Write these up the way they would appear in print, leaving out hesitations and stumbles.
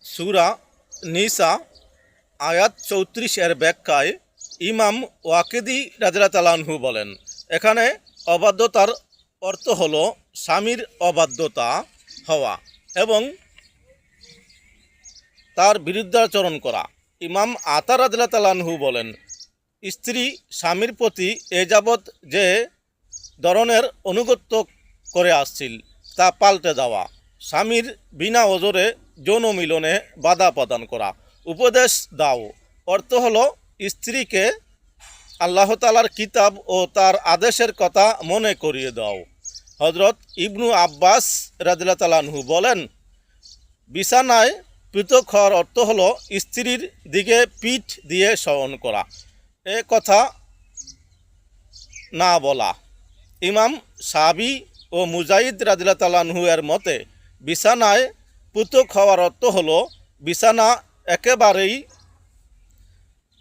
সূরা নিসা আয়াত ৩৪ এর ব্যাখ্যায় ইমাম ওয়াকিদি রাদিয়াল্লাহু তাআলা আনহু বলেন, এখানে অবাধ্যতার অর্থ হলো স্বামীর অবাধ্যতা হওয়া এবং তার বিরুদ্ধাচরণ করা। ইমাম আতা রাদিয়াল্লাহু তাআলা আনহু বলেন, স্ত্রী স্বামীর প্রতি এ যাবৎ যে ধরনের অনুগত্য করে আসছিল তা পাল্টে দেওয়া, স্বামীর বিনা ওজরে যৌন মিলনে বাধা প্রদান করা। উপদেশ দাও অর্থ হলো স্ত্রীকে আল্লাহ তাআলার কিতাব ও তার আদেশের কথা মনে করিয়ে দাও। হযরত ইবনু আব্বাস রাদিয়াল্লাহু তাআলা আনহু বলেন, বিছানায় পৃথক হওয়ার অর্থ হলো স্ত্রীর দিকে পিঠ দিয়ে শয়ন করা, এ কথা না বলা। ইমাম সাবি ও মুজাহিদ রাদিয়াল্লাহু তাআলা আনহু এর মতে বিছানায় পৃথক হওয়ার অর্থ হলো বিছানা একেবারেই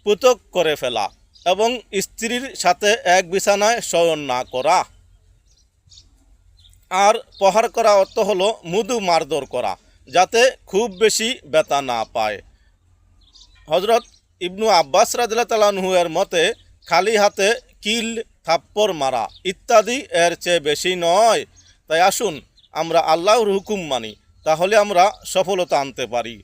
পৃথক করে ফেলা এবং স্ত্রীর সাথে এক বিছানায় শয়ন না করা। আর প্রহার করা অর্থ হলো মৃদু মারধর করা, যাতে খুব বেশি ব্যথা না পায়। হযরত ইবনু আব্বাস রাদিয়াল্লাহু তাআলা আনহু এর মতে খালি হাতে কিল, থাপ্পড় মারা ইত্যাদি এর চেয়ে বেশি নয়। তাই আসুন আমরা আল্লাহর হুকুম মানি, তাহলে আমরা সফলতা আনতে পারি।